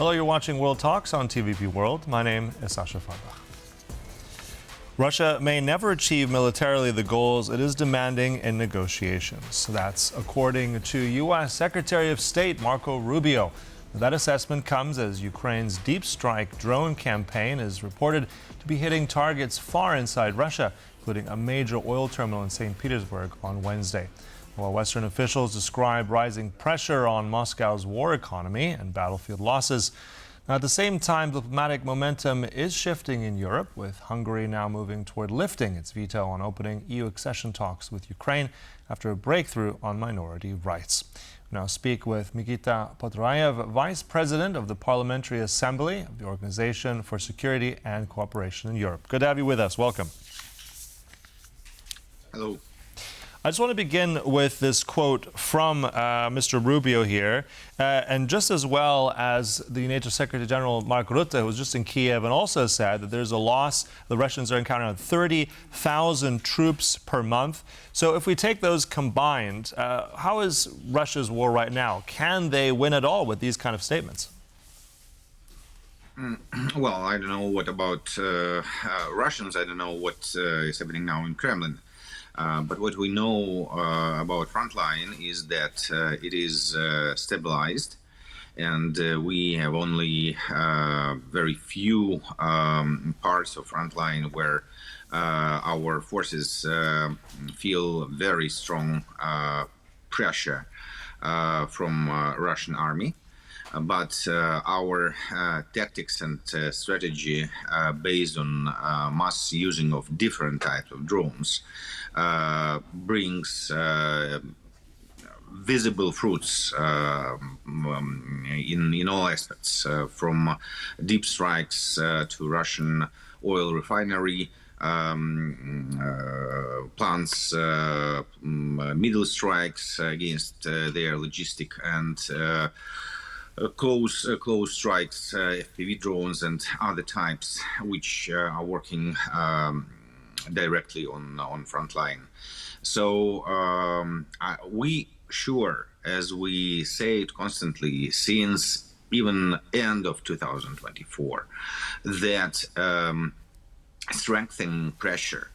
Hello, you're watching World Talks on TVP World. My name is Sasha Farbach. Russia may never achieve militarily the goals it is demanding in negotiations. That's according to U.S. Secretary of State Marco Rubio. That assessment comes as Ukraine's deep strike drone campaign is reported to be hitting targets far inside Russia, including a major oil terminal in St. Petersburg on Wednesday. While Western officials describe rising pressure on Moscow's war economy and battlefield losses, at the same time, diplomatic momentum is shifting in Europe, with Hungary now moving toward lifting its veto on opening EU accession talks with Ukraine after a breakthrough on minority rights. We now speak with Mykyta Poturaiev, Vice President of the Parliamentary Assembly of the Organization for Security and Cooperation in Europe. Good to have you with us. Welcome. Hello. I just want to begin with this quote from Mr. Rubio here, and just as well as the NATO Secretary General Mark Rutte, who was just in Kiev and also said that there's a loss, the Russians are encountering 30,000 troops per month. So if we take those combined, how is Russia's war right now? Can they win at all with these kind of statements? Well, I don't know what about Russians. I don't know what is happening now in Kremlin. But what we know about Frontline is that it is stabilized, and we have only very few parts of Frontline where our forces feel very strong pressure from Russian army. But our tactics and strategy based on mass using of different types of drones brings visible fruits in all aspects, from deep strikes to Russian oil refinery plants, middle strikes against their logistic and close strikes, FPV drones and other types which are working directly on Frontline. So we sure, as we say it constantly since even end of 2024, that strengthening pressure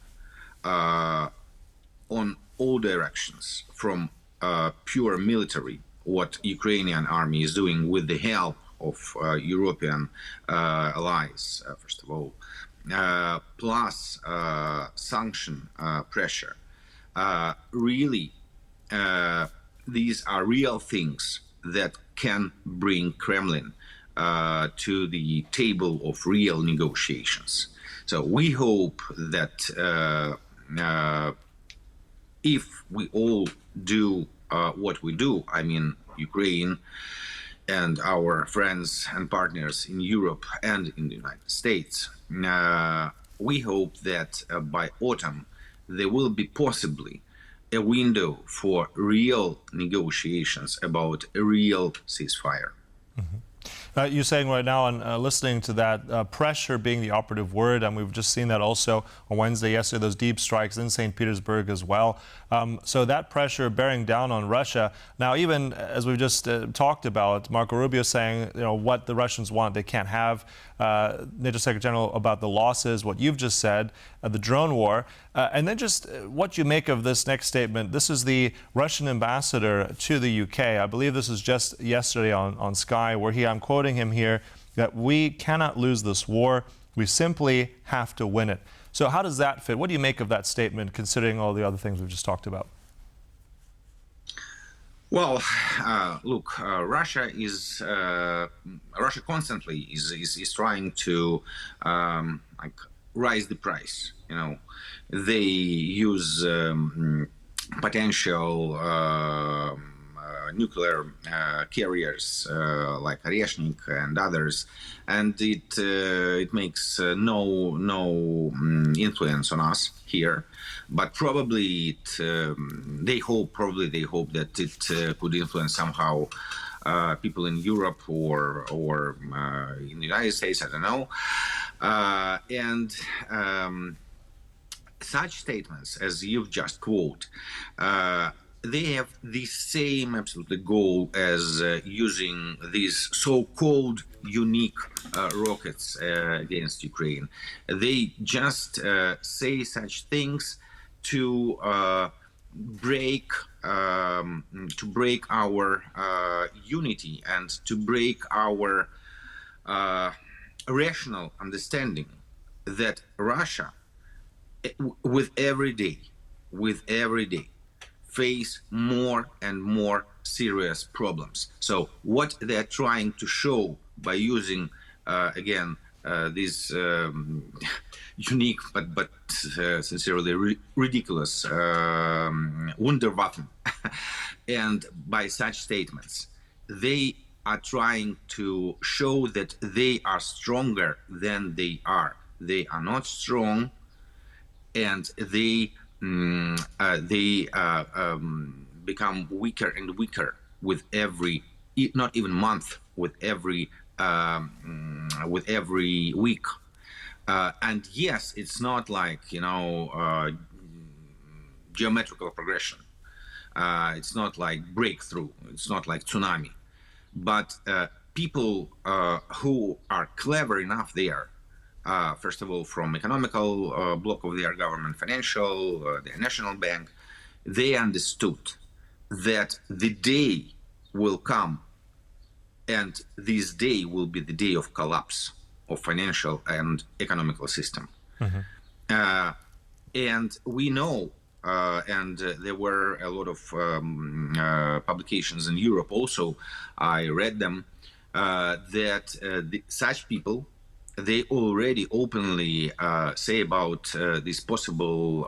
on all directions, from pure military, what Ukrainian army is doing with the help of European allies, first of all, plus sanction pressure. Really, these are real things that can bring Kremlin to the table of real negotiations. So we hope that if we all do what we do, I mean Ukraine and our friends and partners in Europe and in the United States, we hope that by autumn there will be possibly a window for real negotiations about a real ceasefire. Mm-hmm. You're saying right now, and listening to that, pressure being the operative word, and we've just seen that also on Wednesday, yesterday, those deep strikes in St. Petersburg as well. So that pressure bearing down on Russia. Now, even as we've just talked about, Marco Rubio saying, what the Russians want, they can't have. NATO Secretary General about the losses, what you've just said, the drone war, and then just what you make of this next statement. This is the Russian ambassador to the UK. I believe this was just yesterday on Sky, where I'm quoting him here, that we cannot lose this war. We simply have to win it. So how does that fit? What do you make of that statement, considering all the other things we've just talked about? Well, look, Russia constantly is trying to raise the price. They use potential nuclear carriers like Resnik and others, and it makes no influence on us here. But probably they hope that it could influence somehow people in Europe or in the United States. I don't know. And such statements as you've just quoted, they have the same absolutely goal as using these so-called unique rockets against Ukraine. They just say such things to break our unity and to break our rational understanding that Russia, with every day, face more and more serious problems. So what they're trying to show by using these unique but sincerely ridiculous Wunderwaffen, and by such statements, they are trying to show that they are stronger than they are. They are not strong, and they become weaker and weaker with every, not even month, with every week. And yes, it's not like geometrical progression. It's not like breakthrough. It's not like tsunami. But people who are clever enough there, first of all, from economical block of their government, financial, their national bank, they understood that the day will come, and this day will be the day of collapse of financial and economical system. Mm-hmm. And we know, and there were a lot of publications in Europe also, I read them, that such people, they already openly say about this possible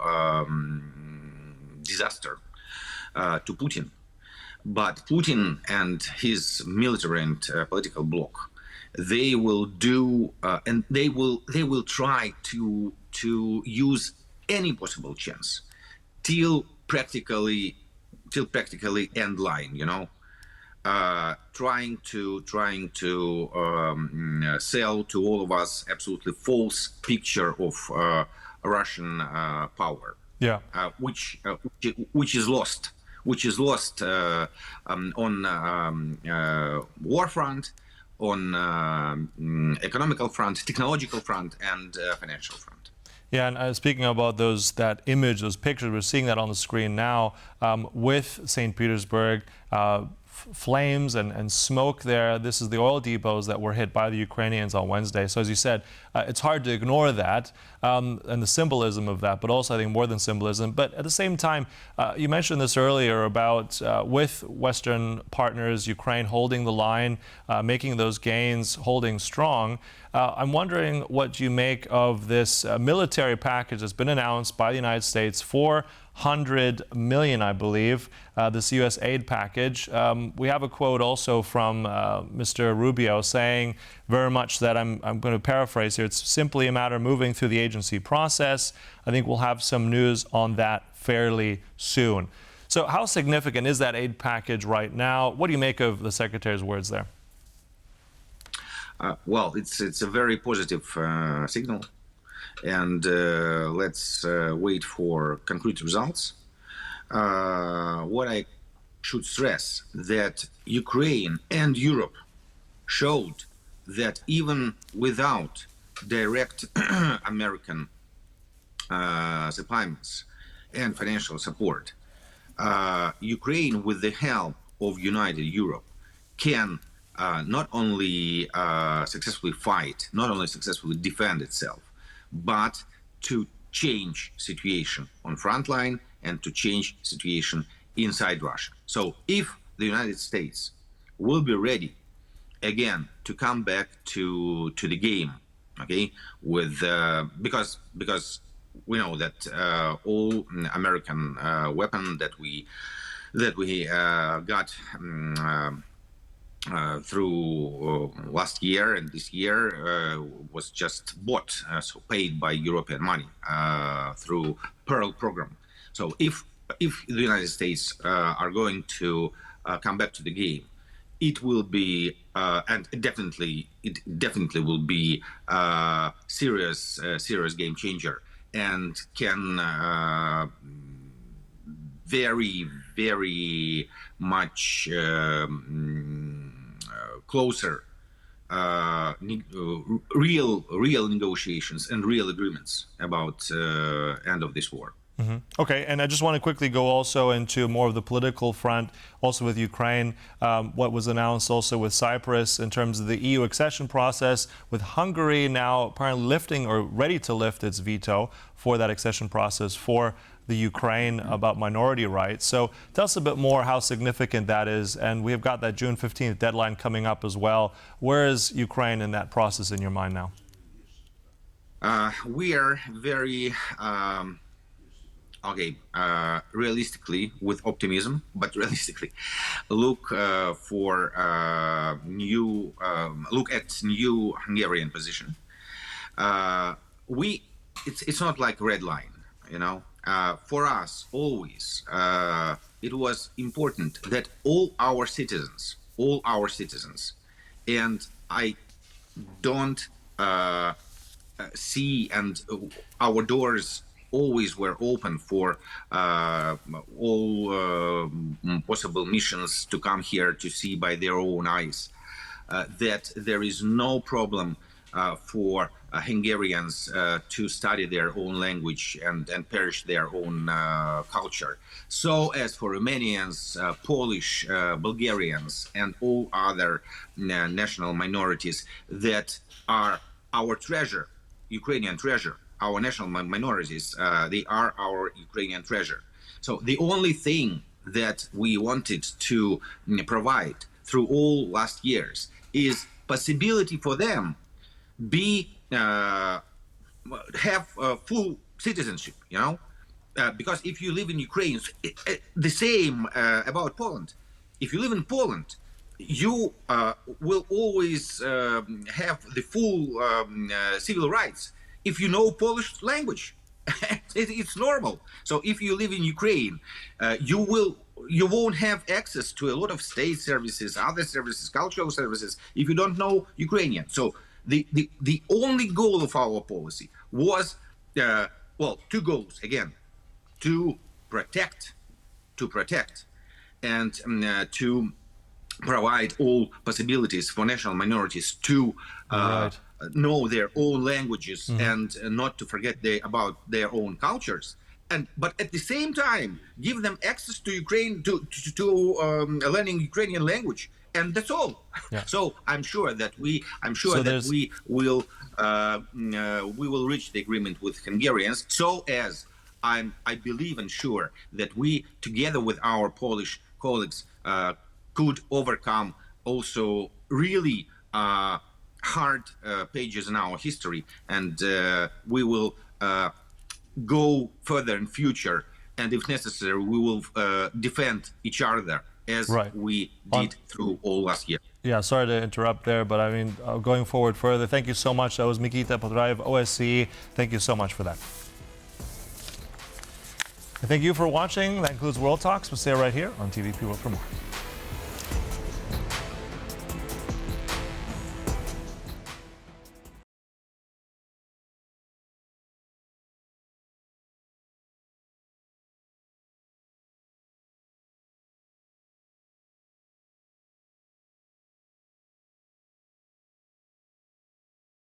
disaster to Putin. But Putin and his military and political bloc, they will do, and they will try to use any possible chance till practically end line, trying to sell to all of us absolutely false picture of Russian power, which is lost. Which is lost on war front, on economical front, technological front, and financial front. Yeah, and speaking about that image, those pictures, we're seeing that on the screen now with St. Petersburg, flames and smoke there. This is the oil depots that were hit by the Ukrainians on Wednesday. So as you said, it's hard to ignore that and the symbolism of that, but also I think more than symbolism. But at the same time, you mentioned this earlier about with Western partners, Ukraine holding the line, making those gains, holding strong. I'm wondering what you make of this military package that's been announced by the United States, $400 million, I believe, this U.S. aid package. We have a quote also from Mr. Rubio saying very much that, I'm going to paraphrase here, it's simply a matter of moving through the agency process. I think we'll have some news on that fairly soon. So how significant is that aid package right now? What do you make of the Secretary's words there? Well, it's a very positive signal, and let's wait for concrete results. What I should stress, that Ukraine and Europe showed that even without direct American supplies and financial support, Ukraine, with the help of United Europe, can not only successfully fight, not only successfully defend itself, but to change situation on Frontline and to change situation inside Russia. So if the United States will be ready again to come back to the game, okay, with because we know that all American weapon that we got through last year and this year was just bought, so paid by European money through Pearl program. So if the United States are going to come back to the game, it will be and it definitely will be a serious game changer, and can very, very much closer real negotiations and real agreements about end of this war. Okay, and I just want to quickly go also into more of the political front, also with Ukraine, what was announced also with Cyprus in terms of the EU accession process, with Hungary now apparently lifting or ready to lift its veto for that accession process for the Ukraine about minority rights. So tell us a bit more how significant that is, and we have got that June 15th deadline coming up as well. Where is Ukraine in that process in your mind now? We are very realistically, with optimism, but realistically, look at new Hungarian position. It's not like red line, you know. For us, always, it was important that all our citizens, and I don't see, and our doors always were open for all possible missions to come here to see by their own eyes, that there is no problem for Hungarians to study their own language and perish their own culture. So as for Romanians, Polish, Bulgarians, and all other national minorities that are our treasure, Ukrainian treasure, our national minorities, they are our Ukrainian treasure. So the only thing that we wanted to provide through all last years is possibility for them have full citizenship, you know, because if you live in Ukraine, the same about Poland. If you live in Poland, you will always have the full civil rights if you know Polish language. It's normal. So if you live in Ukraine, you won't have access to a lot of state services, other services, cultural services, if you don't know Ukrainian. So the only goal of our policy was, two goals again: to protect, and to provide all possibilities for national minorities to know their own languages and not to forget about their own cultures. But at the same time, give them access to Ukraine to learning Ukrainian language. And that's all. Yeah. So I'm sure that we will reach the agreement with Hungarians. So as I believe and sure that we, together with our Polish colleagues, could overcome also really hard pages in our history, and we will go further in future. And if necessary, we will defend each other as we did through all last year. Yeah, sorry to interrupt there, but I mean, going forward further, thank you so much. That was Mykyta Poturaiev, OSCE. Thank you so much for that. And thank you for watching. That concludes World Talks. We'll stay right here on TVP World for more.